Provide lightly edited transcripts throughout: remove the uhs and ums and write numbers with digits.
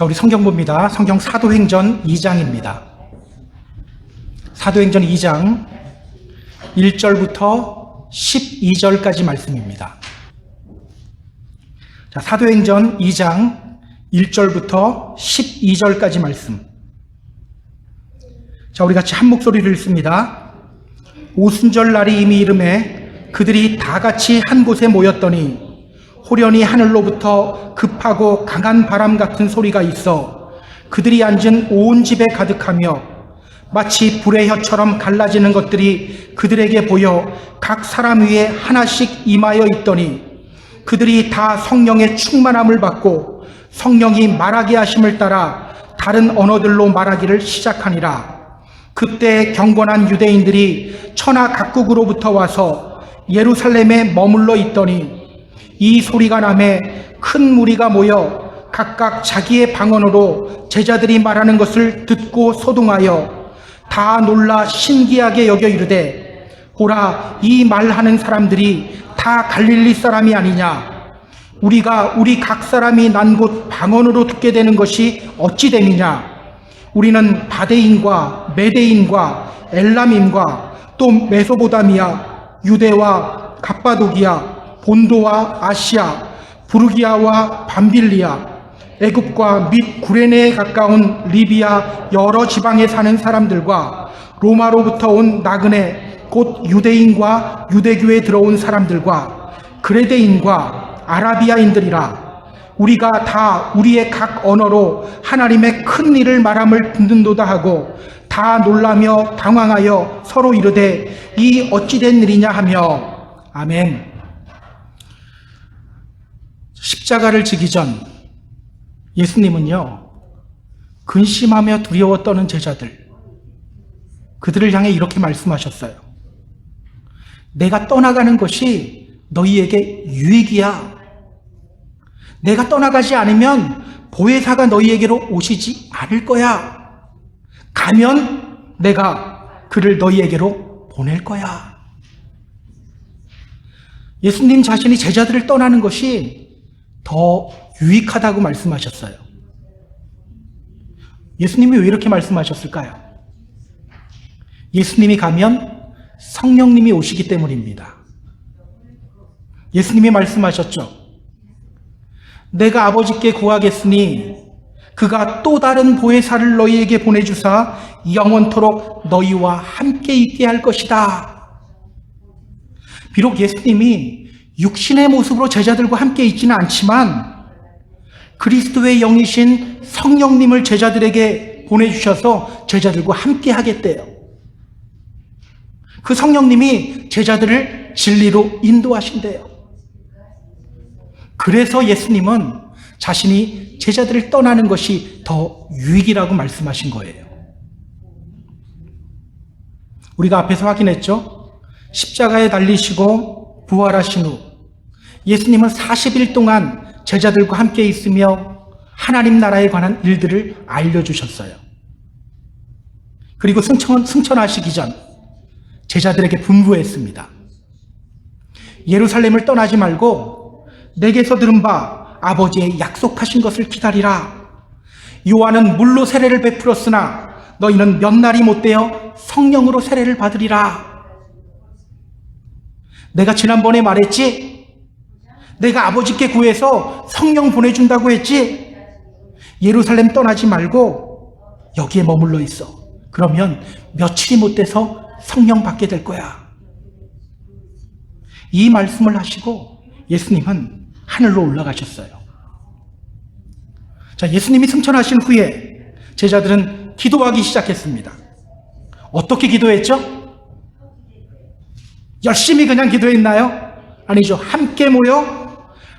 자, 우리 성경 봅니다. 성경 사도행전 2장입니다. 사도행전 2장 1절부터 12절까지 말씀입니다. 자, 사도행전 2장 1절부터 12절까지 말씀. 자, 우리 같이 한 목소리를 읽습니다. 오순절 날이 이미 이름에 그들이 다 같이 한 곳에 모였더니 호련히 하늘로부터 급하고 강한 바람 같은 소리가 있어 그들이 앉은 온 집에 가득하며 마치 불의 혀처럼 갈라지는 것들이 그들에게 보여 각 사람 위에 하나씩 임하여 있더니 그들이 다 성령의 충만함을 받고 성령이 말하게 하심을 따라 다른 언어들로 말하기를 시작하니라. 그때 경건한 유대인들이 천하 각국으로부터 와서 예루살렘에 머물러 있더니 이 소리가 나매 큰 무리가 모여 각각 자기의 방언으로 제자들이 말하는 것을 듣고 소동하여 다 놀라 신기하게 여겨 이르되 보라, 이 말하는 사람들이 다 갈릴리 사람이 아니냐? 우리가 우리 각 사람이 난 곳 방언으로 듣게 되는 것이 어찌 됨이냐? 우리는 바데인과 메데인과 엘람임과 또 메소보다미아, 유대와 갑바도기아, 본도와 아시아, 부르기아와 밤빌리아, 애굽과 및 구레네에 가까운 리비아 여러 지방에 사는 사람들과 로마로부터 온 나그네 곧 유대인과 유대교에 들어온 사람들과 그레데인과 아라비아인들이라. 우리가 다 우리의 각 언어로 하나님의 큰 일을 말함을 듣는도다 하고 다 놀라며 당황하여 서로 이르되 이 어찌된 일이냐 하며. 아멘. 십자가를 지기 전 예수님은요, 근심하며 두려워 떠는 제자들, 그들을 향해 이렇게 말씀하셨어요. 내가 떠나가는 것이 너희에게 유익이야. 내가 떠나가지 않으면 보혜사가 너희에게로 오시지 않을 거야. 가면 내가 그를 너희에게로 보낼 거야. 예수님 자신이 제자들을 떠나는 것이 더 유익하다고 말씀하셨어요. 예수님이 왜 이렇게 말씀하셨을까요? 예수님이 가면 성령님이 오시기 때문입니다. 예수님이 말씀하셨죠. 내가 아버지께 구하겠으니 그가 또 다른 보혜사를 너희에게 보내주사 영원토록 너희와 함께 있게 할 것이다. 비록 예수님이 육신의 모습으로 제자들과 함께 있지는 않지만 그리스도의 영이신 성령님을 제자들에게 보내주셔서 제자들과 함께 하겠대요. 그 성령님이 제자들을 진리로 인도하신대요. 그래서 예수님은 자신이 제자들을 떠나는 것이 더 유익이라고 말씀하신 거예요. 우리가 앞에서 확인했죠? 십자가에 달리시고 부활하신 후 예수님은 40일 동안 제자들과 함께 있으며 하나님 나라에 관한 일들을 알려주셨어요. 그리고 승천하시기 전 제자들에게 분부했습니다. 예루살렘을 떠나지 말고 내게서 들은 바 아버지의 약속하신 것을 기다리라. 요한은 물로 세례를 베풀었으나 너희는 몇 날이 못되어 성령으로 세례를 받으리라. 내가 지난번에 말했지? 내가 아버지께 구해서 성령 보내준다고 했지? 예루살렘 떠나지 말고 여기에 머물러 있어. 그러면 며칠이 못 돼서 성령 받게 될 거야. 이 말씀을 하시고 예수님은 하늘로 올라가셨어요. 자, 예수님이 승천하신 후에 제자들은 기도하기 시작했습니다. 어떻게 기도했죠? 열심히 그냥 기도했나요? 아니죠. 함께 모여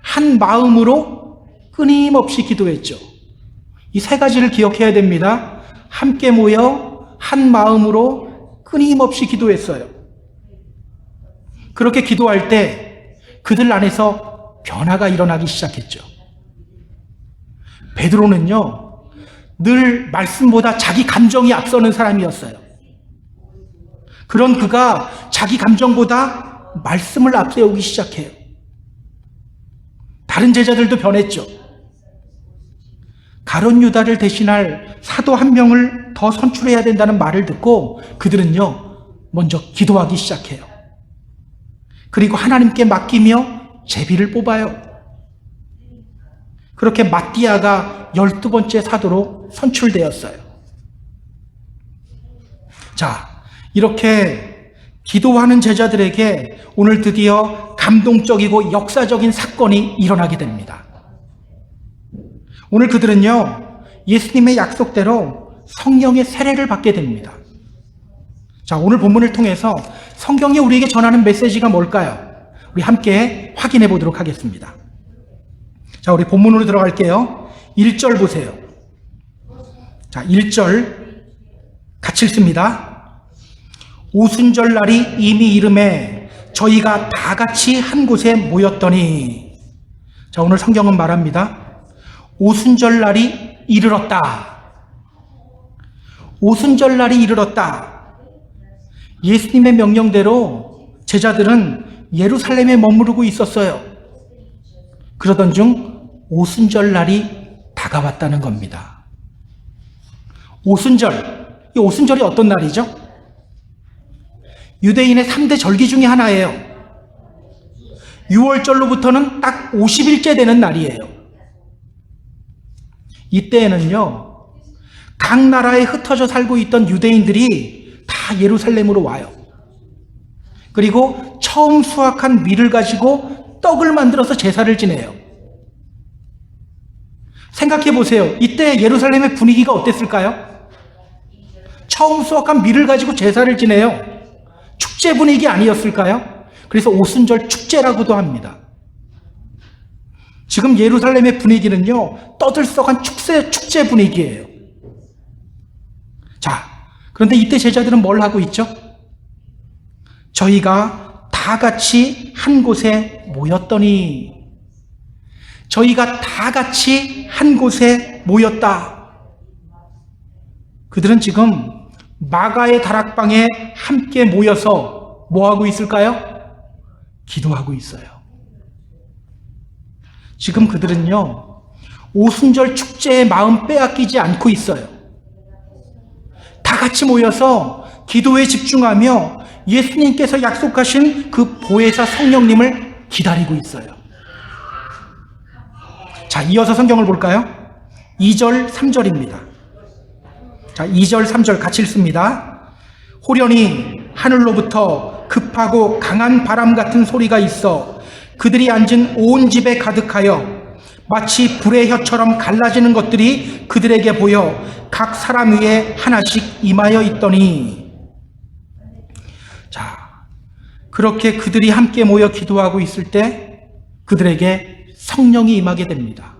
한 마음으로 끊임없이 기도했죠. 이 세 가지를 기억해야 됩니다. 함께 모여 한 마음으로 끊임없이 기도했어요. 그렇게 기도할 때 그들 안에서 변화가 일어나기 시작했죠. 베드로는요, 늘 말씀보다 자기 감정이 앞서는 사람이었어요. 그런 그가 자기 감정보다 말씀을 앞세우기 시작해요. 다른 제자들도 변했죠. 가룟 유다를 대신할 사도 한 명을 더 선출해야 된다는 말을 듣고 그들은요, 먼저 기도하기 시작해요. 그리고 하나님께 맡기며 제비를 뽑아요. 그렇게 마띠아가 12번째 사도로 선출되었어요. 자, 이렇게 기도하는 제자들에게 오늘 드디어 감동적이고 역사적인 사건이 일어나게 됩니다. 오늘 그들은요, 예수님의 약속대로 성령의 세례를 받게 됩니다. 자, 오늘 본문을 통해서 성경이 우리에게 전하는 메시지가 뭘까요? 우리 함께 확인해 보도록 하겠습니다. 자, 우리 본문으로 들어갈게요. 1절 보세요. 자, 1절 같이 읽습니다. 오순절 날이 이미 이름에 저희가 다 같이 한 곳에 모였더니. 자, 오늘 성경은 말합니다. 오순절 날이 이르렀다. 오순절 날이 이르렀다. 예수님의 명령대로 제자들은 예루살렘에 머무르고 있었어요. 그러던 중 오순절 날이 다가왔다는 겁니다. 오순절, 이 오순절이 어떤 날이죠? 유대인의 3대 절기 중에 하나예요. 6월절로부터는 딱 50일째 되는 날이에요. 이때에는요, 각 나라에 흩어져 살고 있던 유대인들이 다 예루살렘으로 와요. 그리고 처음 수확한 밀을 가지고 떡을 만들어서 제사를 지내요. 생각해 보세요. 이때 예루살렘의 분위기가 어땠을까요? 처음 수확한 밀을 가지고 제사를 지내요. 축제 분위기 아니었을까요? 그래서 오순절 축제라고도 합니다. 지금 예루살렘의 분위기는요, 떠들썩한 축제 분위기예요. 자, 그런데 이때 제자들은 뭘 하고 있죠? 저희가 다 같이 한 곳에 모였더니. 저희가 다 같이 한 곳에 모였다. 그들은 지금 마가의 다락방에 함께 모여서 뭐 하고 있을까요? 기도하고 있어요. 지금 그들은요, 오순절 축제의 마음 빼앗기지 않고 있어요. 다 같이 모여서 기도에 집중하며 예수님께서 약속하신 그 보혜사 성령님을 기다리고 있어요. 자, 이어서 성경을 볼까요? 2절, 3절입니다. 자, 2절, 3절 같이 읽습니다. 호련히 하늘로부터 급하고 강한 바람 같은 소리가 있어 그들이 앉은 온 집에 가득하여 마치 불의 혀처럼 갈라지는 것들이 그들에게 보여 각 사람 위에 하나씩 임하여 있더니. 자, 그렇게 그들이 함께 모여 기도하고 있을 때 그들에게 성령이 임하게 됩니다.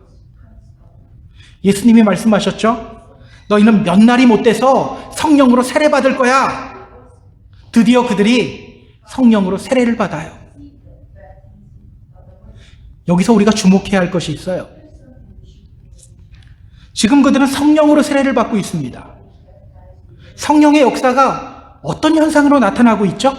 예수님이 말씀하셨죠? 너희는 몇 날이 못 돼서 성령으로 세례받을 거야. 드디어 그들이 성령으로 세례를 받아요. 여기서 우리가 주목해야 할 것이 있어요. 지금 그들은 성령으로 세례를 받고 있습니다. 성령의 역사가 어떤 현상으로 나타나고 있죠?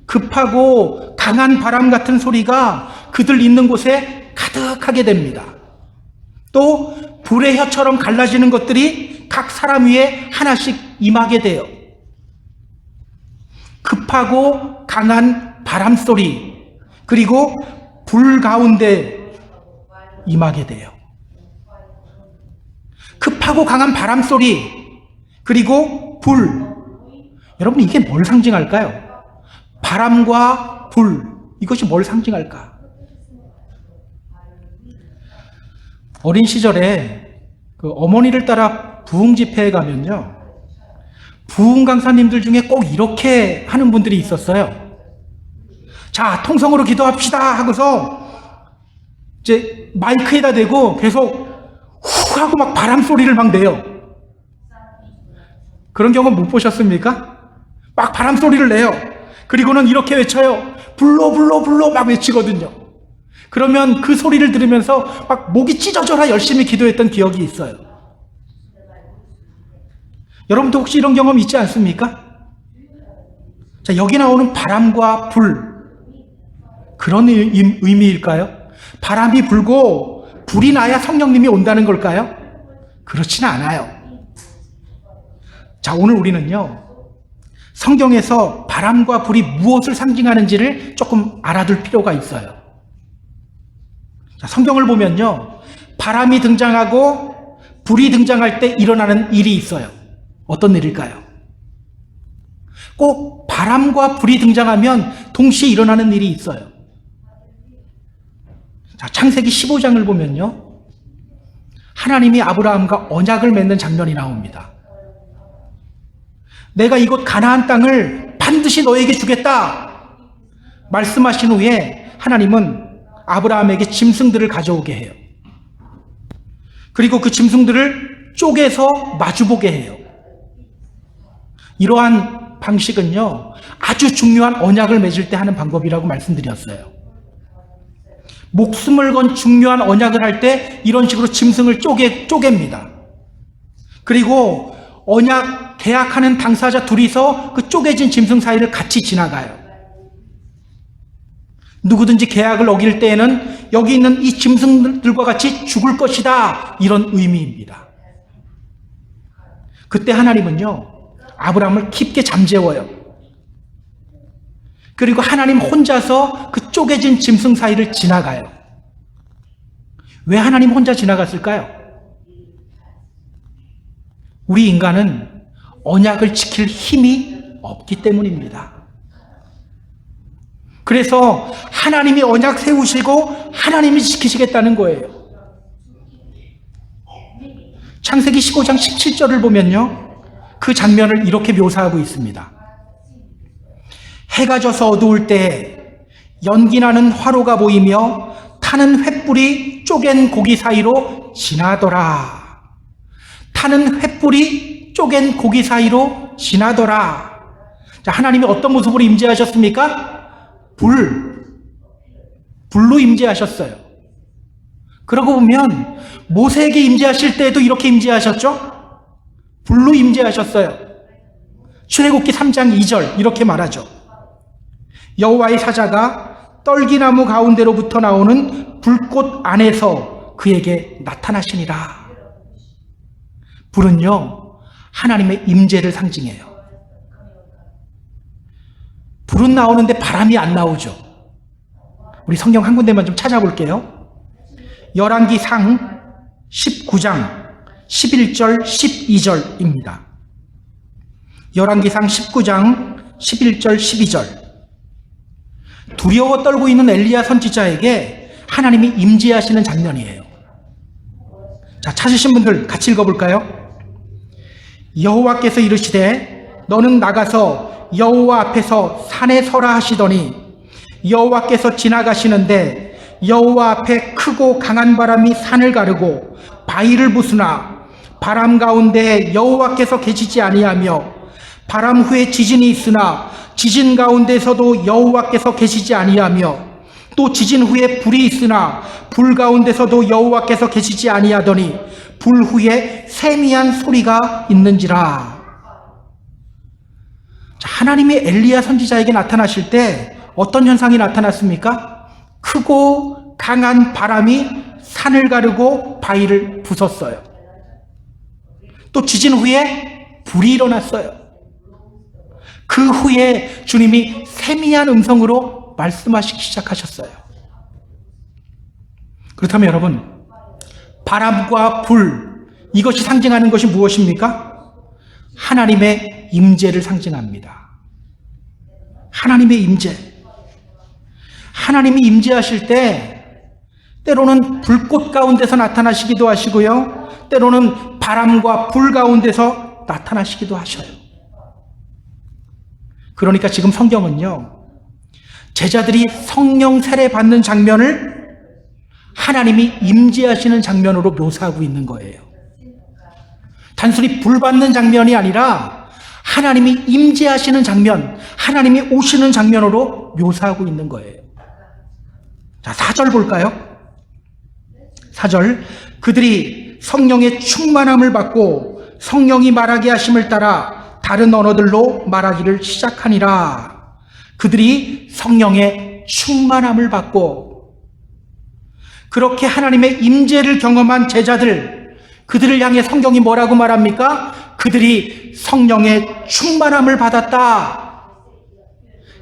급하고 강한 바람 같은 소리가 그들 있는 곳에 가득하게 됩니다. 또 불의 혀처럼 갈라지는 것들이 각 사람 위에 하나씩 임하게 돼요. 급하고 강한 바람 소리, 그리고 불 가운데 임하게 돼요. 급하고 강한 바람 소리, 그리고 불. 여러분, 이게 뭘 상징할까요? 바람과 불, 이것이 뭘 상징할까? 어린 시절에 그 어머니를 따라 부흥 집회에 가면요, 부흥 강사님들 중에 꼭 이렇게 하는 분들이 있었어요. 자, 통성으로 기도합시다 하고서 이제 마이크에다 대고 계속 훅 하고 막 바람 소리를 막 내요. 그런 경우 못 보셨습니까? 막 바람 소리를 내요. 그리고는 이렇게 외쳐요. 불러 불러 불러 막 외치거든요. 그러면 그 소리를 들으면서 막 목이 찢어져라 열심히 기도했던 기억이 있어요. 여러분도 혹시 이런 경험 있지 않습니까? 자, 여기 나오는 바람과 불, 그런 의미일까요? 바람이 불고 불이 나야 성령님이 온다는 걸까요? 그렇지는 않아요. 자, 오늘 우리는요, 성경에서 바람과 불이 무엇을 상징하는지를 조금 알아둘 필요가 있어요. 자, 성경을 보면요, 바람이 등장하고 불이 등장할 때 일어나는 일이 있어요. 어떤 일일까요? 꼭 바람과 불이 등장하면 동시에 일어나는 일이 있어요. 자, 창세기 15장을 보면요, 하나님이 아브라함과 언약을 맺는 장면이 나옵니다. 내가 이곳 가나안 땅을 반드시 너에게 주겠다 말씀하신 후에 하나님은 아브라함에게 짐승들을 가져오게 해요. 그리고 그 짐승들을 쪼개서 마주보게 해요. 이러한 방식은요, 아주 중요한 언약을 맺을 때 하는 방법이라고 말씀드렸어요. 목숨을 건 중요한 언약을 할 때 이런 식으로 짐승을 쪼갭니다. 그리고 언약 계약하는 당사자 둘이서 그 쪼개진 짐승 사이를 같이 지나가요. 누구든지 계약을 어길 때에는 여기 있는 이 짐승들과 같이 죽을 것이다, 이런 의미입니다. 그때 하나님은요, 아브라함을 깊게 잠재워요. 그리고 하나님 혼자서 그 쪼개진 짐승 사이를 지나가요. 왜 하나님 혼자 지나갔을까요? 우리 인간은 언약을 지킬 힘이 없기 때문입니다. 그래서 하나님이 언약 세우시고 하나님이 지키시겠다는 거예요. 창세기 15장 17절을 보면요, 그 장면을 이렇게 묘사하고 있습니다. 해가 져서 어두울 때 연기나는 화로가 보이며 타는 횃불이 쪼갠 고기 사이로 지나더라. 타는 횃불이 쪼갠 고기 사이로 지나더라. 자, 하나님이 어떤 모습으로 임재하셨습니까? 불로 임재하셨어요. 그러고 보면 모세에게 임재하실 때에도 이렇게 임재하셨죠? 불로 임재하셨어요. 출애굽기 3장 2절 이렇게 말하죠. 여호와의 사자가 떨기나무 가운데로부터 나오는 불꽃 안에서 그에게 나타나시니라. 불은요, 하나님의 임재를 상징해요. 불은 나오는데 바람이 안 나오죠. 우리 성경 한 군데만 좀 찾아볼게요. 열왕기상 19장 11절 12절입니다. 열왕기상 19장 11절 12절. 두려워 떨고 있는 엘리야 선지자에게 하나님이 임재하시는 장면이에요. 자, 찾으신 분들 같이 읽어볼까요? 여호와께서 이르시되 너는 나가서 여호와 앞에서 산에 서라 하시더니 여호와께서 지나가시는데 여호와 앞에 크고 강한 바람이 산을 가르고 바위를 부수나 바람 가운데 여호와께서 계시지 아니하며 바람 후에 지진이 있으나 지진 가운데서도 여호와께서 계시지 아니하며 또 지진 후에 불이 있으나 불 가운데서도 여호와께서 계시지 아니하더니 불 후에 세미한 소리가 있는지라. 자, 하나님이 엘리야 선지자에게 나타나실 때 어떤 현상이 나타났습니까? 크고 강한 바람이 산을 가르고 바위를 부쉈어요. 또 지진 후에 불이 일어났어요. 그 후에 주님이 세미한 음성으로 말씀하시기 시작하셨어요. 그렇다면 여러분, 바람과 불, 이것이 상징하는 것이 무엇입니까? 하나님의 임재를 상징합니다. 하나님의 임재. 하나님이 임재하실 때 때로는 불꽃 가운데서 나타나시기도 하시고요, 때로는 바람과 불 가운데서 나타나시기도 하셔요. 그러니까 지금 성경은요, 제자들이 성령 세례 받는 장면을 하나님이 임재하시는 장면으로 묘사하고 있는 거예요. 단순히 불 받는 장면이 아니라 하나님이 임재하시는 장면, 하나님이 오시는 장면으로 묘사하고 있는 거예요. 자, 4절 볼까요? 4절. 그들이 성령의 충만함을 받고 성령이 말하게 하심을 따라 다른 언어들로 말하기를 시작하니라. 그들이 성령의 충만함을 받고, 그렇게 하나님의 임재를 경험한 제자들, 그들을 향해 성경이 뭐라고 말합니까? 그들이 성령의 충만함을 받았다.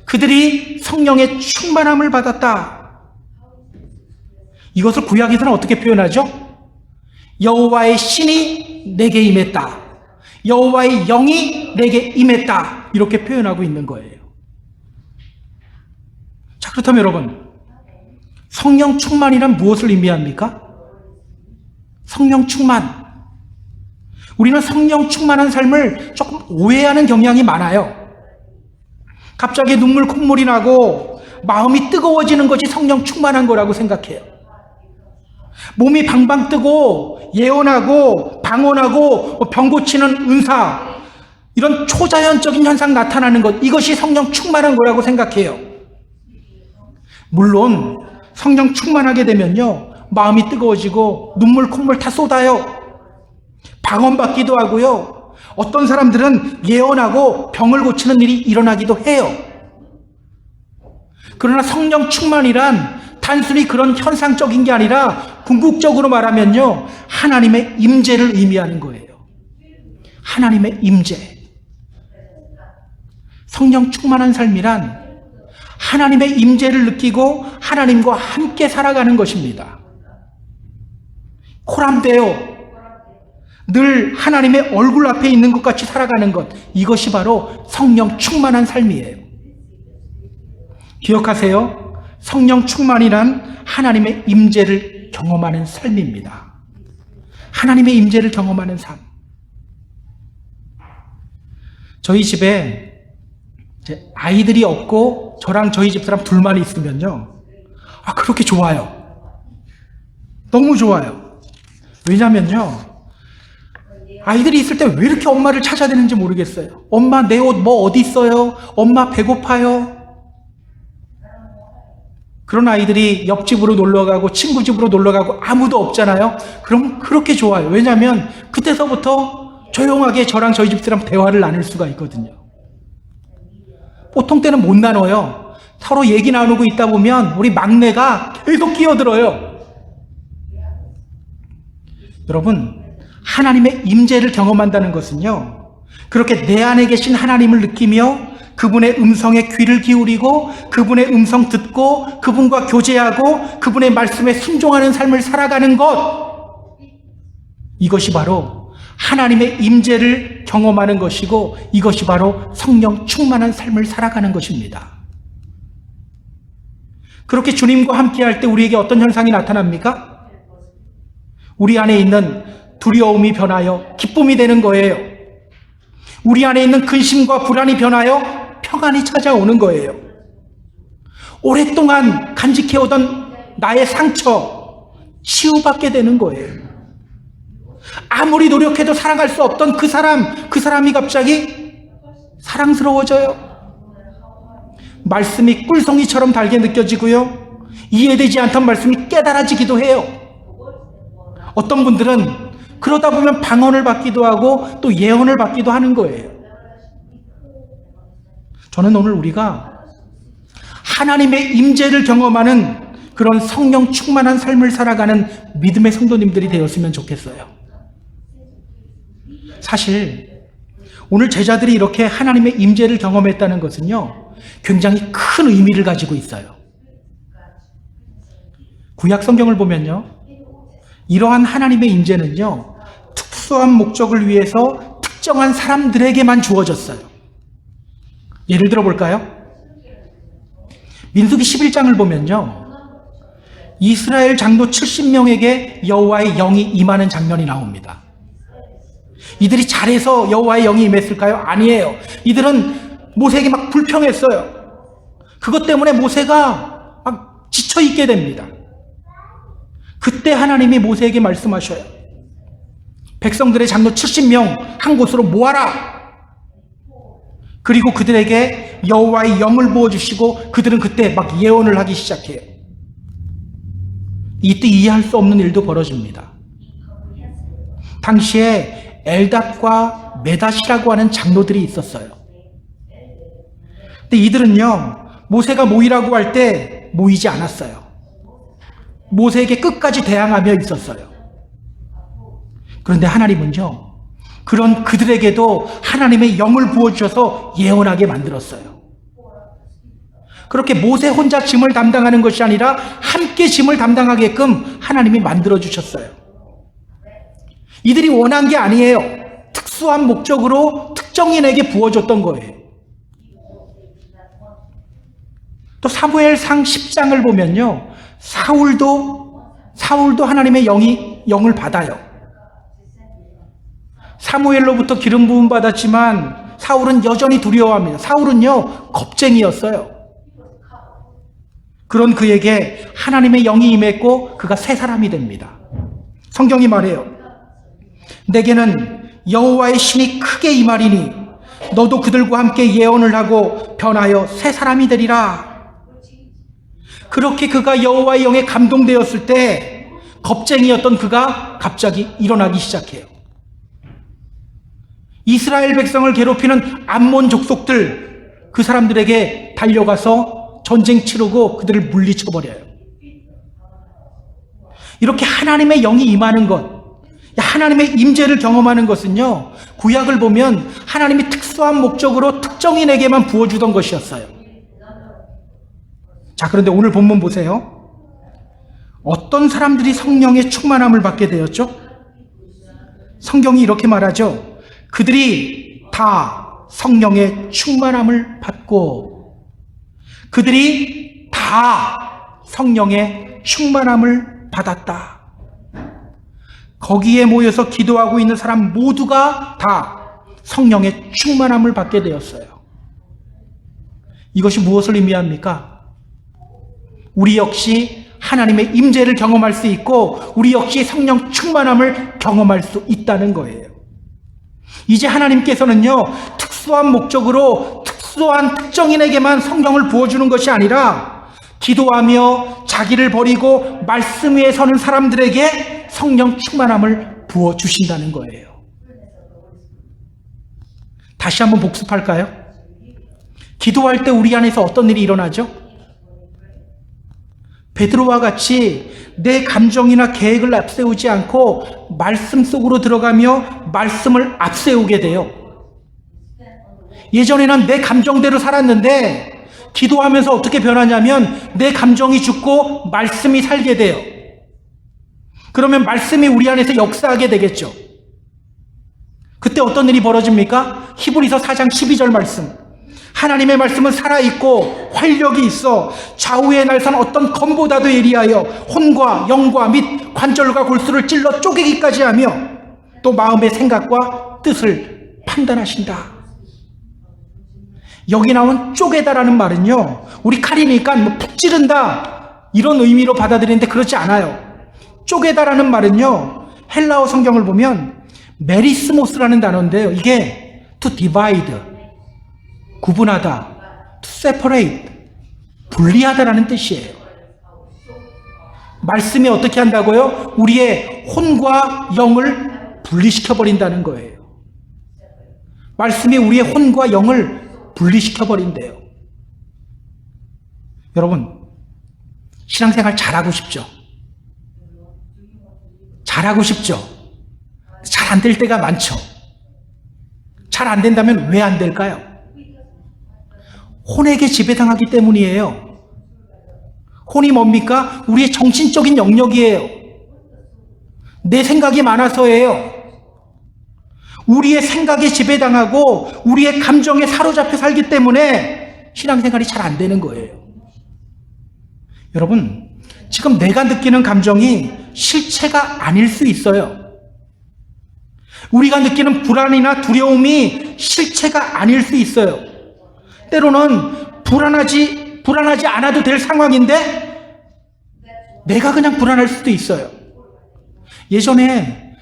그들이 성령의 충만함을 받았다. 이것을 구약에서는 어떻게 표현하죠? 여호와의 신이 내게 임했다. 여호와의 영이 내게 임했다. 이렇게 표현하고 있는 거예요. 자, 그렇다면 여러분, 성령 충만이란 무엇을 의미합니까? 성령 충만. 우리는 성령 충만한 삶을 조금 오해하는 경향이 많아요. 갑자기 눈물 콧물이 나고 마음이 뜨거워지는 것이 성령 충만한 거라고 생각해요. 몸이 방방 뜨고 예언하고 방언하고 병 고치는 은사, 이런 초자연적인 현상 나타나는 것, 이것이 성령 충만한 거라고 생각해요. 물론 성령 충만하게 되면요, 마음이 뜨거워지고 눈물 콧물 다 쏟아요. 방언받기도 하고요, 어떤 사람들은 예언하고 병을 고치는 일이 일어나기도 해요. 그러나 성령 충만이란 단순히 그런 현상적인 게 아니라 궁극적으로 말하면요, 하나님의 임재를 의미하는 거예요. 하나님의 임재. 성령 충만한 삶이란 하나님의 임재를 느끼고 하나님과 함께 살아가는 것입니다. 코람데오, 늘 하나님의 얼굴 앞에 있는 것 같이 살아가는 것, 이것이 바로 성령 충만한 삶이에요. 기억하세요. 성령 충만이란 하나님의 임재를 경험하는 삶입니다. 하나님의 임재를 경험하는 삶. 저희 집에 아이들이 없고 저랑 저희 집사람 둘만 있으면요, 그렇게 좋아요. 너무 좋아요. 왜냐면요, 아이들이 있을 때 왜 이렇게 엄마를 찾아야 되는지 모르겠어요. 엄마, 내 옷 뭐 어디 있어요? 엄마, 배고파요? 그런 아이들이 옆집으로 놀러가고 친구 집으로 놀러가고 아무도 없잖아요. 그럼 그렇게 좋아요. 왜냐하면 그때서부터 조용하게 저랑 저희 집사람 대화를 나눌 수가 있거든요. 보통 때는 못 나눠요. 서로 얘기 나누고 있다 보면 우리 막내가 계속 끼어들어요. 여러분, 하나님의 임재를 경험한다는 것은요, 그렇게 내 안에 계신 하나님을 느끼며 그분의 음성에 귀를 기울이고 그분의 음성 듣고 그분과 교제하고 그분의 말씀에 순종하는 삶을 살아가는 것, 이것이 바로 하나님의 임재를 경험하는 것이고 이것이 바로 성령 충만한 삶을 살아가는 것입니다. 그렇게 주님과 함께할 때 우리에게 어떤 현상이 나타납니까? 우리 안에 있는 두려움이 변하여 기쁨이 되는 거예요. 우리 안에 있는 근심과 불안이 변하여 평안이 찾아오는 거예요. 오랫동안 간직해오던 나의 상처, 치유받게 되는 거예요. 아무리 노력해도 사랑할 수 없던 그 사람이 갑자기 사랑스러워져요. 말씀이 꿀송이처럼 달게 느껴지고요, 이해되지 않던 말씀이 깨달아지기도 해요. 어떤 분들은 그러다 보면 방언을 받기도 하고 또 예언을 받기도 하는 거예요. 저는 오늘 우리가 하나님의 임재를 경험하는 그런 성령 충만한 삶을 살아가는 믿음의 성도님들이 되었으면 좋겠어요. 사실 오늘 제자들이 이렇게 하나님의 임재를 경험했다는 것은요, 굉장히 큰 의미를 가지고 있어요. 구약 성경을 보면요, 이러한 하나님의 임재는요, 특수한 목적을 위해서 특정한 사람들에게만 주어졌어요. 예를 들어 볼까요? 민수기 11장을 보면요, 이스라엘 장로 70명에게 여호와의 영이 임하는 장면이 나옵니다. 이들이 잘해서 여호와의 영이 임했을까요? 아니에요. 이들은 모세에게 막 불평했어요. 그것 때문에 모세가 막 지쳐있게 됩니다. 그때 하나님이 모세에게 말씀하셔요. 백성들의 장로 70명 한 곳으로 모아라. 그리고 그들에게 여호와의 영을 부어주시고 그들은 그때 막 예언을 하기 시작해요. 이때 이해할 수 없는 일도 벌어집니다. 당시에 엘닷과 메닷이라고 하는 장로들이 있었어요. 근데 이들은요, 모세가 모이라고 할 때 모이지 않았어요. 모세에게 끝까지 대항하며 있었어요. 그런데 하나님은요, 그런 그들에게도 하나님의 영을 부어주셔서 예언하게 만들었어요. 그렇게 모세 혼자 짐을 담당하는 것이 아니라 함께 짐을 담당하게끔 하나님이 만들어주셨어요. 이들이 원한 게 아니에요. 특수한 목적으로 특정인에게 부어줬던 거예요. 또 사무엘상 10장을 보면요, 사울도 하나님의 영을 받아요. 사무엘로부터 기름 부음 받았지만 사울은 여전히 두려워합니다. 사울은요, 겁쟁이였어요. 그런 그에게 하나님의 영이 임했고 그가 새 사람이 됩니다. 성경이 말해요. 내게는 여호와의 신이 크게 임하리니 너도 그들과 함께 예언을 하고 변하여 새 사람이 되리라. 그렇게 그가 여호와의 영에 감동되었을 때 겁쟁이였던 그가 갑자기 일어나기 시작해요. 이스라엘 백성을 괴롭히는 암몬 족속들, 그 사람들에게 달려가서 전쟁 치르고 그들을 물리쳐버려요. 이렇게 하나님의 영이 임하는 것, 하나님의 임재를 경험하는 것은요, 구약을 보면 하나님이 특수한 목적으로 특정인에게만 부어주던 것이었어요. 자, 그런데 오늘 본문 보세요. 어떤 사람들이 성령의 충만함을 받게 되었죠? 성경이 이렇게 말하죠. 그들이 다 성령의 충만함을 받고, 그들이 다 성령의 충만함을 받았다. 거기에 모여서 기도하고 있는 사람 모두가 다 성령의 충만함을 받게 되었어요. 이것이 무엇을 의미합니까? 우리 역시 하나님의 임재를 경험할 수 있고 우리 역시 성령 충만함을 경험할 수 있다는 거예요. 이제 하나님께서는요, 특수한 목적으로 특수한 특정인에게만 성령을 부어주는 것이 아니라 기도하며 자기를 버리고 말씀 위에 서는 사람들에게 성령 충만함을 부어주신다는 거예요. 다시 한번 복습할까요? 기도할 때 우리 안에서 어떤 일이 일어나죠? 베드로와 같이 내 감정이나 계획을 앞세우지 않고 말씀 속으로 들어가며 말씀을 앞세우게 돼요. 예전에는 내 감정대로 살았는데 기도하면서 어떻게 변하냐면 내 감정이 죽고 말씀이 살게 돼요. 그러면 말씀이 우리 안에서 역사하게 되겠죠. 그때 어떤 일이 벌어집니까? 히브리서 4장 12절 말씀. 하나님의 말씀은 살아있고 활력이 있어 좌우의 날선 어떤 검보다도 예리하여 혼과 영과 및 관절과 골수를 찔러 쪼개기까지 하며 또 마음의 생각과 뜻을 판단하신다. 여기 나온 쪼개다라는 말은요, 우리 칼이니까 뭐 푹 찌른다 이런 의미로 받아들이는데 그렇지 않아요. 쪼개다라는 말은요, 헬라어 성경을 보면 메리스모스라는 단어인데요, 이게 to divide, 구분하다, to separate, 분리하다라는 뜻이에요. 말씀이 어떻게 한다고요? 우리의 혼과 영을 분리시켜버린다는 거예요. 말씀이 우리의 혼과 영을 분리시켜버린대요. 여러분, 신앙생활 잘하고 싶죠? 잘하고 싶죠? 잘 안 될 때가 많죠? 잘 안 된다면 왜 안 될까요? 혼에게 지배당하기 때문이에요. 혼이 뭡니까? 우리의 정신적인 영역이에요. 내 생각이 많아서예요. 우리의 생각에 지배당하고 우리의 감정에 사로잡혀 살기 때문에 신앙생활이 잘 안 되는 거예요. 여러분, 지금 내가 느끼는 감정이 실체가 아닐 수 있어요. 우리가 느끼는 불안이나 두려움이 실체가 아닐 수 있어요. 때로는 불안하지 않아도 될 상황인데 내가 그냥 불안할 수도 있어요. 예전에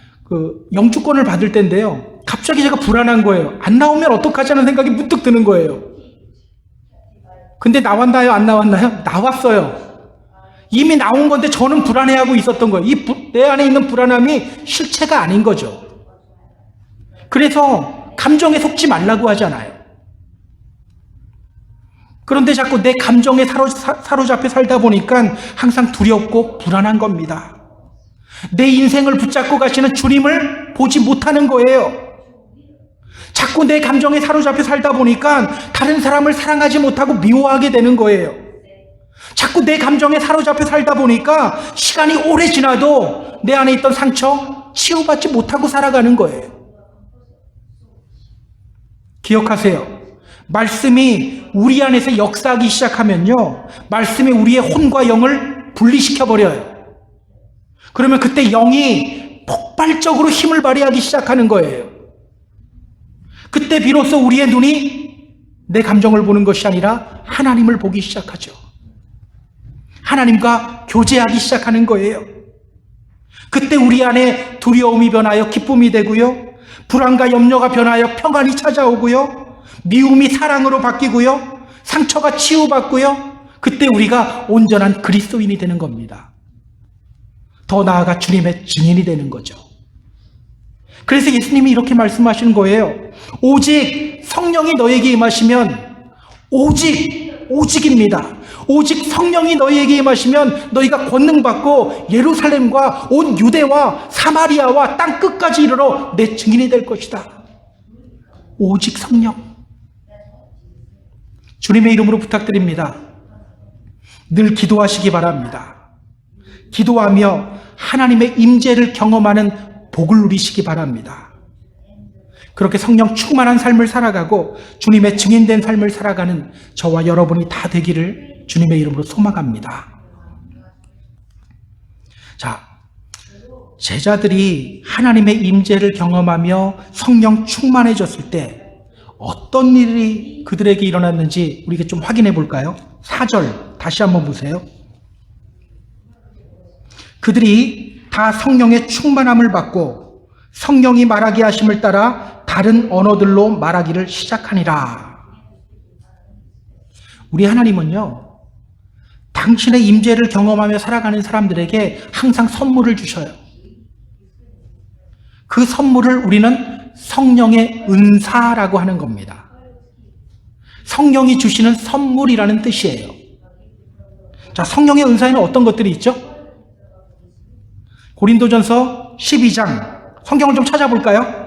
영주권을 받을 때인데요, 갑자기 제가 불안한 거예요. 안 나오면 어떡하지 하는 생각이 문득 드는 거예요. 근데 나왔나요? 안 나왔나요? 나왔어요. 이미 나온 건데 저는 불안해하고 있었던 거예요. 내 안에 있는 불안함이 실체가 아닌 거죠. 그래서 감정에 속지 말라고 하잖아요. 그런데 자꾸 내 감정에 사로잡혀 살다 보니까 항상 두렵고 불안한 겁니다. 내 인생을 붙잡고 가시는 주님을 보지 못하는 거예요. 자꾸 내 감정에 사로잡혀 살다 보니까 다른 사람을 사랑하지 못하고 미워하게 되는 거예요. 자꾸 내 감정에 사로잡혀 살다 보니까 시간이 오래 지나도 내 안에 있던 상처 치유받지 못하고 살아가는 거예요. 기억하세요. 말씀이 우리 안에서 역사하기 시작하면요, 말씀이 우리의 혼과 영을 분리시켜버려요. 그러면 그때 영이 폭발적으로 힘을 발휘하기 시작하는 거예요. 그때 비로소 우리의 눈이 내 감정을 보는 것이 아니라 하나님을 보기 시작하죠. 하나님과 교제하기 시작하는 거예요. 그때 우리 안에 두려움이 변하여 기쁨이 되고요, 불안과 염려가 변하여 평안이 찾아오고요, 미움이 사랑으로 바뀌고요, 상처가 치유받고요, 그때 우리가 온전한 그리스도인이 되는 겁니다. 더 나아가 주님의 증인이 되는 거죠. 그래서 예수님이 이렇게 말씀하시는 거예요. 오직 성령이 너에게 임하시면, 오직입니다. 오직 성령이 너희에게 임하시면 너희가 권능받고 예루살렘과 온 유대와 사마리아와 땅 끝까지 이르러 내 증인이 될 것이다. 오직 성령. 주님의 이름으로 부탁드립니다. 늘 기도하시기 바랍니다. 기도하며 하나님의 임재를 경험하는 복을 누리시기 바랍니다. 그렇게 성령 충만한 삶을 살아가고 주님의 증인된 삶을 살아가는 저와 여러분이 다 되기를 주님의 이름으로 소망합니다. 자, 제자들이 하나님의 임재를 경험하며 성령 충만해졌을 때 어떤 일이 그들에게 일어났는지 우리가 좀 확인해 볼까요? 4절 다시 한번 보세요. 그들이 다 성령의 충만함을 받고 성령이 말하게 하심을 따라 다른 언어들로 말하기를 시작하니라. 우리 하나님은요, 당신의 임재를 경험하며 살아가는 사람들에게 항상 선물을 주셔요. 그 선물을 우리는 성령의 은사라고 하는 겁니다. 성령이 주시는 선물이라는 뜻이에요. 자, 성령의 은사에는 어떤 것들이 있죠? 고린도전서 12장, 성경을 좀 찾아볼까요?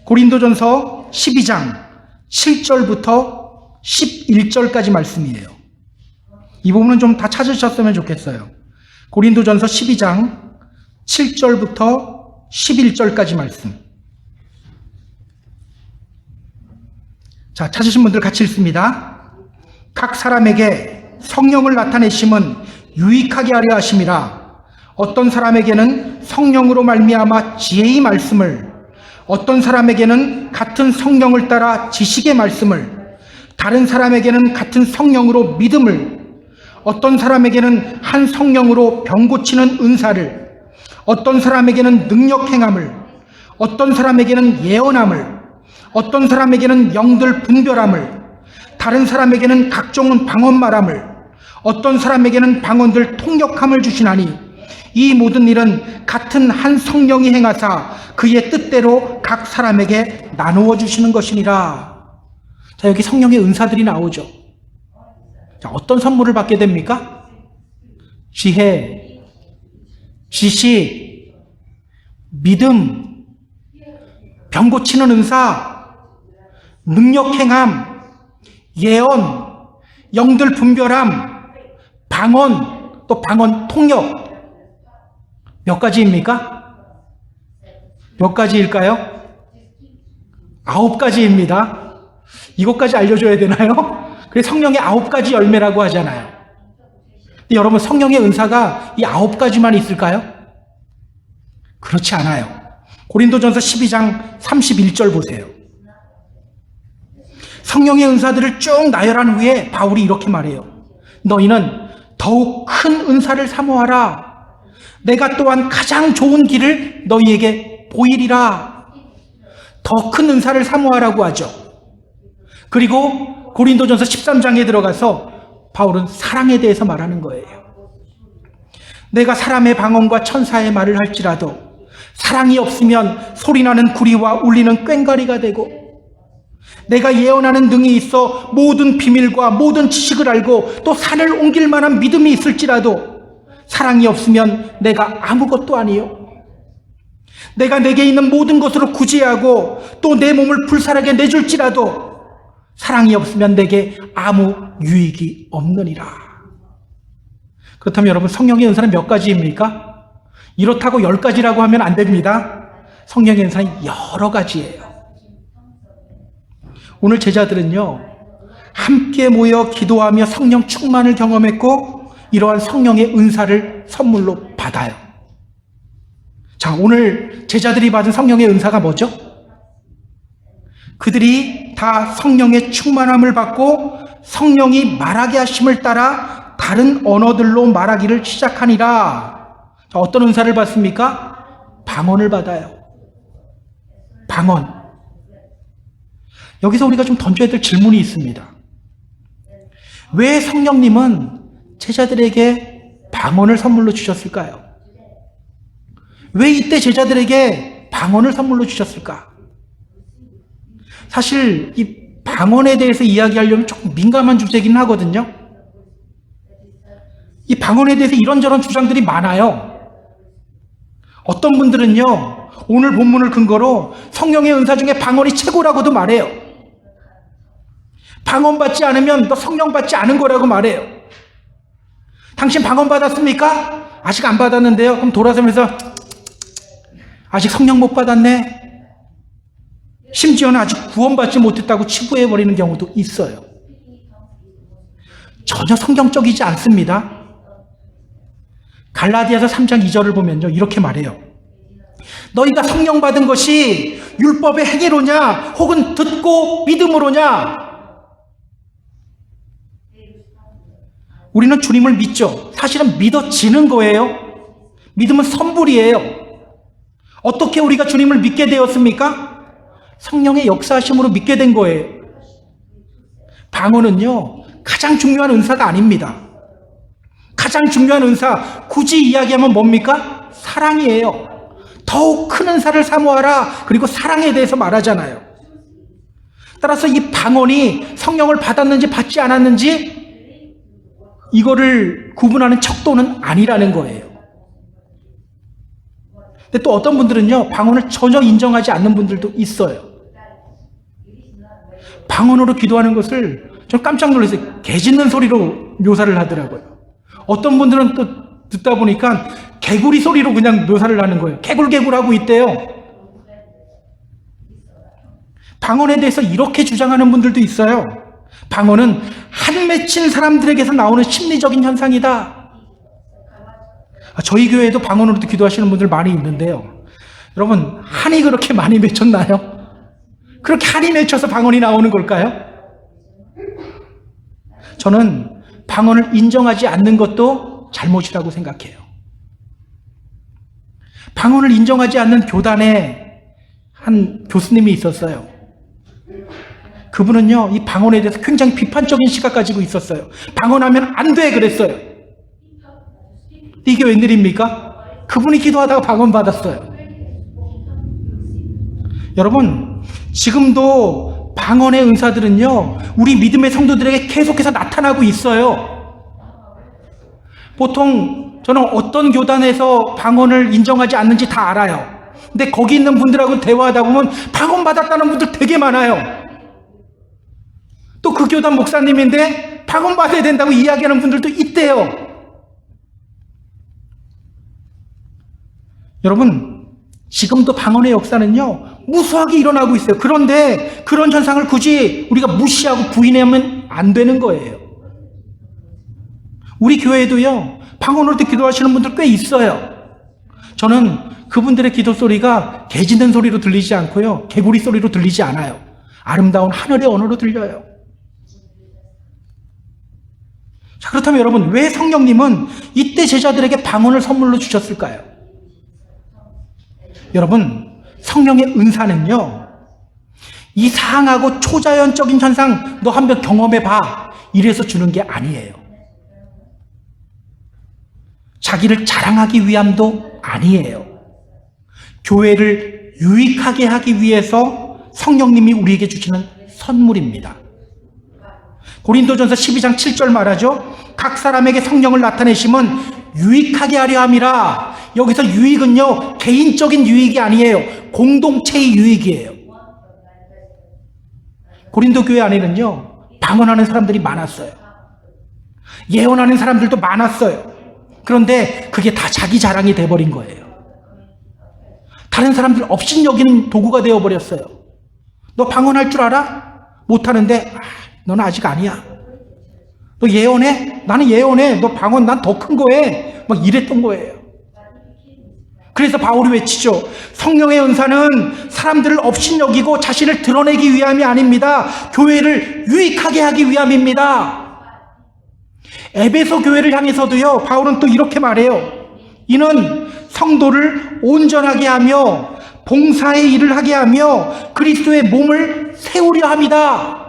고린도전서 12장 7절부터 11절까지 말씀이에요. 이 부분은 좀 다 찾으셨으면 좋겠어요. 고린도전서 12장 7절부터 11절까지 말씀. 자, 찾으신 분들 같이 읽습니다. 각 사람에게 성령을 나타내심은 유익하게 하려 하심이라. 어떤 사람에게는 성령으로 말미암아 지혜의 말씀을, 어떤 사람에게는 같은 성령을 따라 지식의 말씀을, 다른 사람에게는 같은 성령으로 믿음을, 어떤 사람에게는 한 성령으로 병 고치는 은사를, 어떤 사람에게는 능력 행함을, 어떤 사람에게는 예언함을, 어떤 사람에게는 영들 분별함을, 다른 사람에게는 각종 방언 말함을, 어떤 사람에게는 방언들 통역함을 주시나니 이 모든 일은 같은 한 성령이 행하사 그의 뜻대로 각 사람에게 나누어 주시는 것이니라. 자, 여기 성령의 은사들이 나오죠. 자, 어떤 선물을 받게 됩니까? 지혜, 지식, 믿음, 병 고치는 은사, 능력 행함, 예언, 영들 분별함, 방언, 또 방언 통역. 몇 가지입니까? 몇 가지일까요? 9가지입니다. 이것까지 알려줘야 되나요? 그래서 성령의 9가지 열매라고 하잖아요. 근데 여러분, 성령의 은사가 이 9가지만 있을까요? 그렇지 않아요. 고린도전서 12장 31절 보세요. 성령의 은사들을 쭉 나열한 후에 바울이 이렇게 말해요. 너희는 더욱 큰 은사를 사모하라. 내가 또한 가장 좋은 길을 너희에게 보이리라. 더 큰 은사를 사모하라고 하죠. 그리고 고린도전서 13장에 들어가서 바울은 사랑에 대해서 말하는 거예요. 내가 사람의 방언과 천사의 말을 할지라도 사랑이 없으면 소리나는 구리와 울리는 꽹과리가 되고, 내가 예언하는 능이 있어 모든 비밀과 모든 지식을 알고 또 산을 옮길 만한 믿음이 있을지라도 사랑이 없으면 내가 아무것도 아니요. 내가 내게 있는 모든 것으로 구제하고 또 내 몸을 불살하게 내줄지라도 사랑이 없으면 내게 아무 유익이 없느니라. 그렇다면 여러분, 성령의 은사는 몇 가지입니까? 이렇다고 10가지라고 하면 안 됩니다. 성령의 은사는 여러 가지예요. 오늘 제자들은요, 함께 모여 기도하며 성령 충만을 경험했고 이러한 성령의 은사를 선물로 받아요. 자, 오늘 제자들이 받은 성령의 은사가 뭐죠? 그들이 다 성령의 충만함을 받고 성령이 말하게 하심을 따라 다른 언어들로 말하기를 시작하니라. 자, 어떤 은사를 받습니까? 방언을 받아요. 방언. 여기서 우리가 좀 던져야 될 질문이 있습니다. 왜 성령님은 제자들에게 방언을 선물로 주셨을까요? 왜 이때 제자들에게 방언을 선물로 주셨을까? 사실 이 방언에 대해서 이야기하려면 조금 민감한 주제이긴 하거든요. 이 방언에 대해서 이런저런 주장들이 많아요. 어떤 분들은요, 오늘 본문을 근거로 성령의 은사 중에 방언이 최고라고도 말해요. 방언 받지 않으면 너 성령 받지 않은 거라고 말해요. 당신 방언 받았습니까? 아직 안 받았는데요. 그럼 돌아서면서 아직 성령 못 받았네. 심지어는 아직 구원받지 못했다고 치부해버리는 경우도 있어요. 전혀 성경적이지 않습니다. 갈라디아서 3장 2절을 보면요, 이렇게 말해요. 너희가 성령 받은 것이 율법의 행위로냐 혹은 듣고 믿음으로냐? 우리는 주님을 믿죠. 사실은 믿어지는 거예요. 믿음은 선불이에요. 어떻게 우리가 주님을 믿게 되었습니까? 성령의 역사하심으로 믿게 된 거예요. 방언은요, 가장 중요한 은사가 아닙니다. 가장 중요한 은사, 굳이 이야기하면 뭡니까? 사랑이에요. 더욱 큰 은사를 사모하라. 그리고 사랑에 대해서 말하잖아요. 따라서 이 방언이 성령을 받았는지 받지 않았는지 이거를 구분하는 척도는 아니라는 거예요. 근데 또 어떤 분들은요, 방언을 전혀 인정하지 않는 분들도 있어요. 방언으로 기도하는 것을 좀 깜짝 놀랐어요. 개 짖는 소리로 묘사를 하더라고요. 어떤 분들은 또 듣다 보니까 개구리 소리로 그냥 묘사를 하는 거예요. 개굴개굴하고 있대요. 방언에 대해서 이렇게 주장하는 분들도 있어요. 방언은 한 맺힌 사람들에게서 나오는 심리적인 현상이다. 저희 교회에도 방언으로도 기도하시는 분들 많이 있는데요. 여러분, 한이 그렇게 많이 맺혔나요? 그렇게 한이 맺혀서 방언이 나오는 걸까요? 저는 방언을 인정하지 않는 것도 잘못이라고 생각해요. 방언을 인정하지 않는 교단에 한 교수님이 있었어요. 그분은요, 이 방언에 대해서 굉장히 비판적인 시각 가지고 있었어요. 방언하면 안 돼 그랬어요. 이게 웬일입니까? 그분이 기도하다가 방언 받았어요. 여러분, 지금도 방언의 은사들은요, 우리 믿음의 성도들에게 계속해서 나타나고 있어요. 보통 저는 어떤 교단에서 방언을 인정하지 않는지 다 알아요. 근데 거기 있는 분들하고 대화하다 보면 방언 받았다는 분들 되게 많아요. 또 그 교단 목사님인데 방언 받아야 된다고 이야기하는 분들도 있대요. 여러분, 지금도 방언의 역사는요, 무수하게 일어나고 있어요. 그런데 그런 현상을 굳이 우리가 무시하고 부인하면 안 되는 거예요. 우리 교회에도요, 방언으로 기도하시는 분들 꽤 있어요. 저는 그분들의 기도 소리가 개 짖는 소리로 들리지 않고요, 개구리 소리로 들리지 않아요. 아름다운 하늘의 언어로 들려요. 자, 그렇다면 여러분, 왜 성령님은 이때 제자들에게 방언을 선물로 주셨을까요? 여러분, 성령의 은사는요, 이상하고 초자연적인 현상 너 한번 경험해봐 이래서 주는 게 아니에요. 자기를 자랑하기 위함도 아니에요. 교회를 유익하게 하기 위해서 성령님이 우리에게 주시는 선물입니다. 고린도전서 12장 7절 말하죠. 각 사람에게 성령을 나타내심은 유익하게 하려 함이라. 여기서 유익은요, 개인적인 유익이 아니에요. 공동체의 유익이에요. 고린도 교회 안에는요, 방언하는 사람들이 많았어요. 예언하는 사람들도 많았어요. 그런데 그게 다 자기 자랑이 돼버린 거예요. 다른 사람들 업신여기는 도구가 되어버렸어요. 너 방언할 줄 알아? 못하는데 너는 아직 아니야. 너 예언해? 나는 예언해. 너 방언 난 더 큰 거 해. 막 이랬던 거예요. 그래서 바울이 외치죠. 성령의 은사는 사람들을 업신여기고 자신을 드러내기 위함이 아닙니다. 교회를 유익하게 하기 위함입니다. 에베소 교회를 향해서도요, 바울은 또 이렇게 말해요. 이는 성도를 온전하게 하며 봉사의 일을 하게 하며 그리스도의 몸을 세우려 합니다.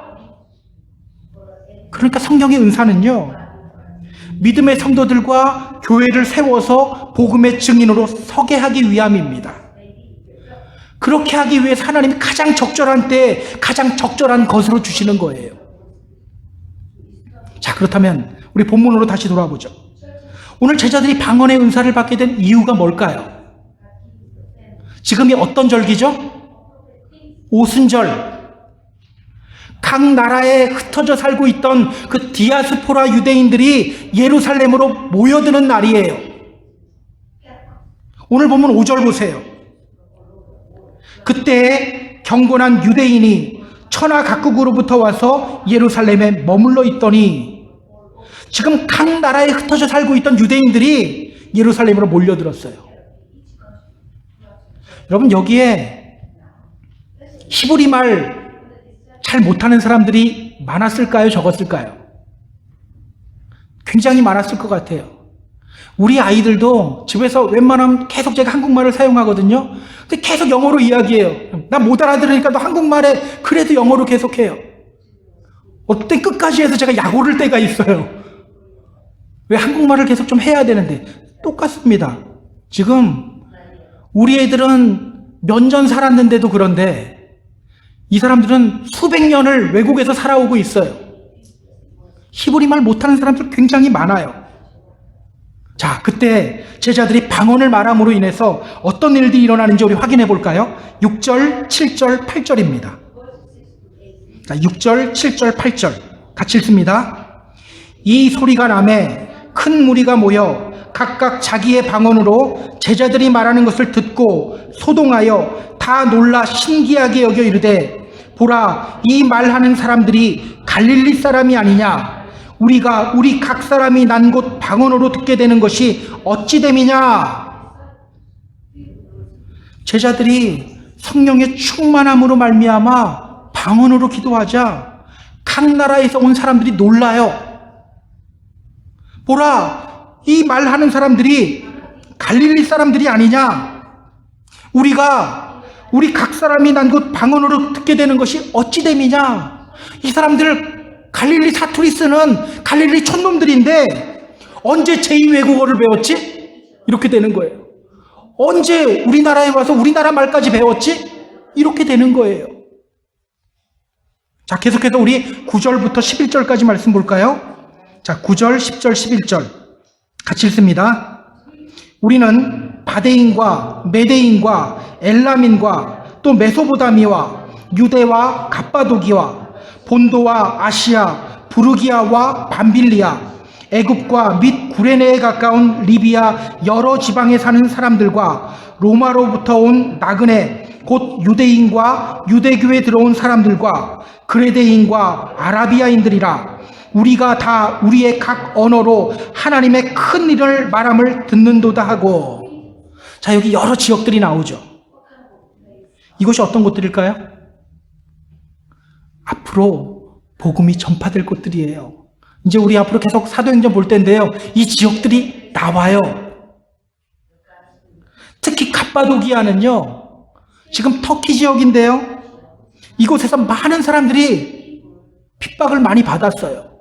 그러니까 성령의 은사는요, 믿음의 성도들과 교회를 세워서 복음의 증인으로 서게 하기 위함입니다. 그렇게 하기 위해서 하나님이 가장 적절한 때에 가장 적절한 것으로 주시는 거예요. 자, 그렇다면 우리 본문으로 다시 돌아보죠. 오늘 제자들이 방언의 은사를 받게 된 이유가 뭘까요? 지금이 어떤 절기죠? 오순절. 각 나라에 흩어져 살고 있던 그 디아스포라 유대인들이 예루살렘으로 모여드는 날이에요. 오늘 보면 5절 보세요. 그때 경건한 유대인이 천하 각국으로부터 와서 예루살렘에 머물러 있더니, 지금 각 나라에 흩어져 살고 있던 유대인들이 예루살렘으로 몰려들었어요. 여러분, 여기에 히브리 말 잘 못하는 사람들이 많았을까요? 적었을까요? 굉장히 많았을 것 같아요. 우리 아이들도 집에서 웬만하면 계속 제가 한국말을 사용하거든요. 근데 계속 영어로 이야기해요. 나 못 알아들으니까 너 한국말에 그래도 영어로 계속해요. 어떤 때 끝까지 해서 제가 약 오를 때가 있어요. 왜 한국말을 계속 좀 해야 되는데. 똑같습니다. 지금 우리 애들은 몇 년 살았는데도 그런데 이 사람들은 수백 년을 외국에서 살아오고 있어요. 히브리 말 못하는 사람들 굉장히 많아요. 자, 그때 제자들이 방언을 말함으로 인해서 어떤 일들이 일어나는지 우리 확인해 볼까요? 6절, 7절, 8절입니다. 자, 6절, 7절, 8절 같이 읽습니다. 이 소리가 나매 큰 무리가 모여 각각 자기의 방언으로 제자들이 말하는 것을 듣고 소동하여 다 놀라 신기하게 여겨 이르되, 보라, 이 말하는 사람들이 갈릴리 사람이 아니냐? 우리가 우리 각 사람이 난 곳 방언으로 듣게 되는 것이 어찌 됨이냐? 제자들이 성령의 충만함으로 말미암아 방언으로 기도하자 각 나라에서 온 사람들이 놀라요. 보라, 이 말하는 사람들이 갈릴리 사람들이 아니냐? 우리 각 사람이 난 곳 방언으로 듣게 되는 것이 어찌 됨이냐? 이 사람들 갈릴리 사투리 쓰는 갈릴리 촌놈들인데 언제 제2외국어를 배웠지? 이렇게 되는 거예요. 언제 우리나라에 와서 우리나라 말까지 배웠지? 이렇게 되는 거예요. 자, 계속해서 우리 9절부터 11절까지 말씀 볼까요? 자, 9절, 10절, 11절 같이 읽습니다. 우리는 바데인과 메데인과 엘람인과 또 메소보다미와 유대와 갑바도기와 본도와 아시아, 부르기아와 밤빌리아, 애굽과 및 구레네에 가까운 리비아 여러 지방에 사는 사람들과 로마로부터 온 나그네 곧 유대인과 유대교에 들어온 사람들과 그레데인과 아라비아인들이라. 우리가 다 우리의 각 언어로 하나님의 큰 일을 말함을 듣는도다 하고. 자, 여기 여러 지역들이 나오죠. 이것이 어떤 곳들일까요? 앞으로 복음이 전파될 곳들이에요. 이제 우리 앞으로 계속 사도행전 볼 텐데요, 이 지역들이 나와요. 특히 갑바도기아는요, 지금 터키 지역인데요, 이곳에서 많은 사람들이 핍박을 많이 받았어요.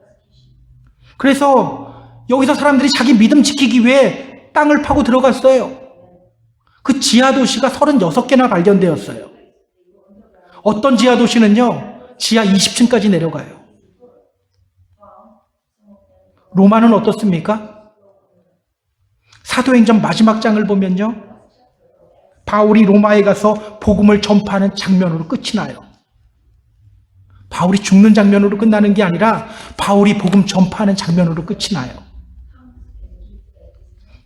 그래서 여기서 사람들이 자기 믿음 지키기 위해 땅을 파고 들어갔어요. 그 지하도시가 36개나 발견되었어요. 어떤 지하도시는요, 지하 20층까지 내려가요. 로마는 어떻습니까? 사도행전 마지막 장을 보면요, 바울이 로마에 가서 복음을 전파하는 장면으로 끝이 나요. 바울이 죽는 장면으로 끝나는 게 아니라 바울이 복음 전파하는 장면으로 끝이 나요.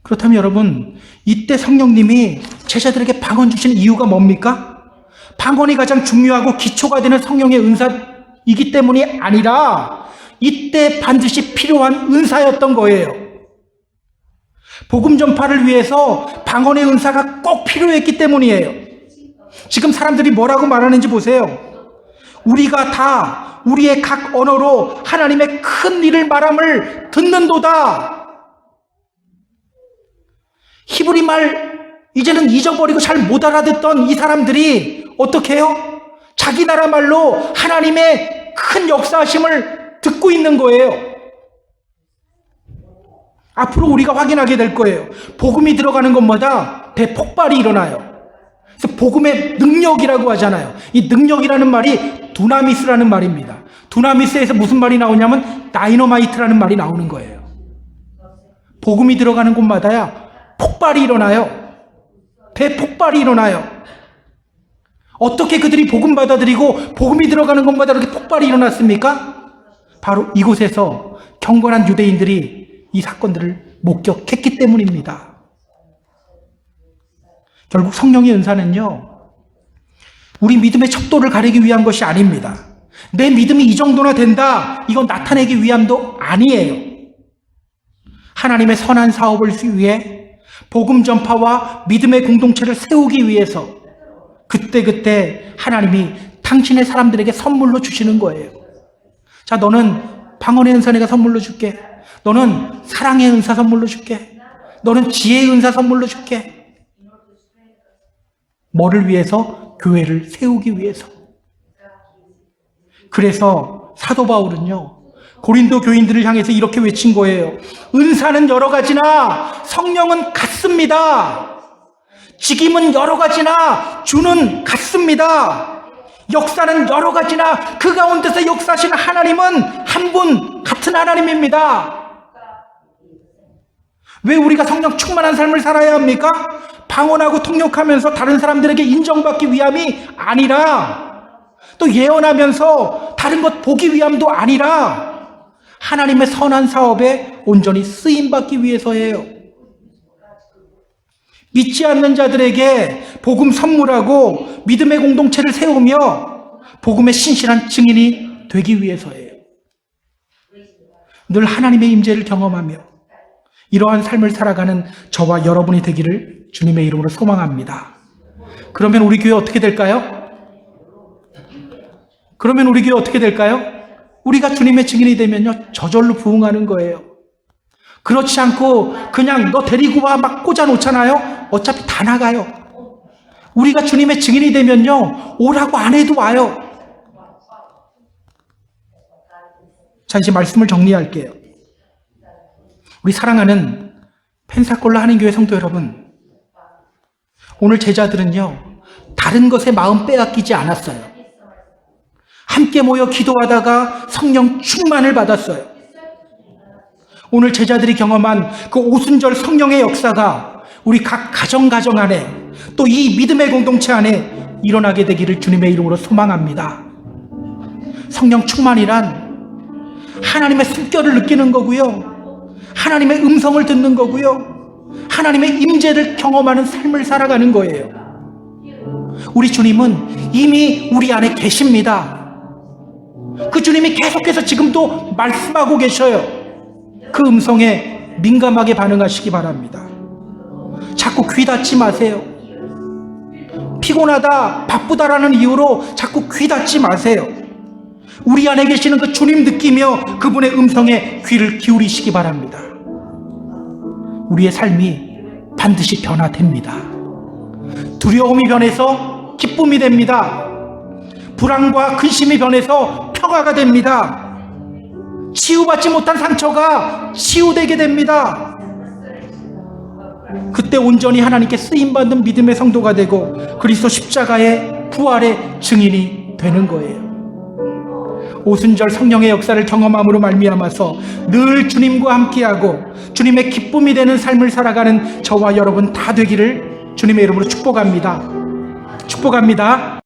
그렇다면 여러분, 이때 성령님이 제자들에게 방언 주시는 이유가 뭡니까? 방언이 가장 중요하고 기초가 되는 성령의 은사이기 때문이 아니라 이때 반드시 필요한 은사였던 거예요. 복음 전파를 위해서 방언의 은사가 꼭 필요했기 때문이에요. 지금 사람들이 뭐라고 말하는지 보세요. 우리가 다 우리의 각 언어로 하나님의 큰 일을 말함을 듣는도다. 히브리 말 이제는 잊어버리고 잘 못 알아듣던 이 사람들이 어떻게 해요? 자기 나라 말로 하나님의 큰 역사하심을 듣고 있는 거예요. 앞으로 우리가 확인하게 될 거예요. 복음이 들어가는 것마다 대폭발이 일어나요. 그래서 복음의 능력이라고 하잖아요. 이 능력이라는 말이 두나미스라는 말입니다. 두나미스에서 무슨 말이 나오냐면 다이너마이트라는 말이 나오는 거예요. 복음이 들어가는 곳마다야 폭발이 일어나요. 대폭발이 일어나요. 어떻게 그들이 복음 받아들이고 복음이 들어가는 곳마다 이렇게 폭발이 일어났습니까? 바로 이곳에서 경건한 유대인들이 이 사건들을 목격했기 때문입니다. 결국 성령의 은사는요, 우리 믿음의 척도를 가리기 위한 것이 아닙니다. 내 믿음이 이 정도나 된다, 이건 나타내기 위함도 아니에요. 하나님의 선한 사업을 위해 복음 전파와 믿음의 공동체를 세우기 위해서 그때그때 하나님이 당신의 사람들에게 선물로 주시는 거예요. 자, 너는 방언의 은사 내가 선물로 줄게. 너는 사랑의 은사 선물로 줄게. 너는 지혜의 은사 선물로 줄게. 뭐를 위해서? 교회를 세우기 위해서. 그래서 사도 바울은요, 고린도 교인들을 향해서 이렇게 외친 거예요. 은사는 여러 가지나 성령은 같습니다. 직임은 여러 가지나 주는 같습니다. 역사는 여러 가지나 그 가운데서 역사하시는 하나님은 한 분 같은 하나님입니다. 왜 우리가 성령 충만한 삶을 살아야 합니까? 방언하고 통역하면서 다른 사람들에게 인정받기 위함이 아니라, 또 예언하면서 다른 것 보기 위함도 아니라 하나님의 선한 사업에 온전히 쓰임받기 위해서예요. 믿지 않는 자들에게 복음 선물하고 믿음의 공동체를 세우며 복음의 신실한 증인이 되기 위해서예요. 늘 하나님의 임재를 경험하며 이러한 삶을 살아가는 저와 여러분이 되기를 주님의 이름으로 소망합니다. 그러면 우리 교회 어떻게 될까요? 우리가 주님의 증인이 되면요, 저절로 부흥하는 거예요. 그렇지 않고 그냥 너 데리고 와 막 꽂아놓잖아요. 어차피 다 나가요. 우리가 주님의 증인이 되면요, 오라고 안 해도 와요. 자, 이제 말씀을 정리할게요. 우리 사랑하는 펜사콜라 한인교회 성도 여러분, 오늘 제자들은요, 다른 것에 마음 빼앗기지 않았어요. 함께 모여 기도하다가 성령 충만을 받았어요. 오늘 제자들이 경험한 그 오순절 성령의 역사가 우리 각 가정 안에, 또 이 믿음의 공동체 안에 일어나게 되기를 주님의 이름으로 소망합니다. 성령 충만이란 하나님의 숨결을 느끼는 거고요, 하나님의 음성을 듣는 거고요, 하나님의 임재를 경험하는 삶을 살아가는 거예요. 우리 주님은 이미 우리 안에 계십니다. 그 주님이 계속해서 지금도 말씀하고 계셔요. 그 음성에 민감하게 반응하시기 바랍니다. 자꾸 귀 닫지 마세요. 피곤하다, 바쁘다라는 이유로 자꾸 귀 닫지 마세요. 우리 안에 계시는 그 주님 느끼며 그분의 음성에 귀를 기울이시기 바랍니다. 우리의 삶이 반드시 변화됩니다. 두려움이 변해서 기쁨이 됩니다. 불안과 근심이 변해서 평화가 됩니다. 치유받지 못한 상처가 치유되게 됩니다. 그때 온전히 하나님께 쓰임받는 믿음의 성도가 되고 그리스도 십자가의 부활의 증인이 되는 거예요. 오순절 성령의 역사를 경험함으로 말미암아서 늘 주님과 함께하고 주님의 기쁨이 되는 삶을 살아가는 저와 여러분 다 되기를 주님의 이름으로 축복합니다. 축복합니다.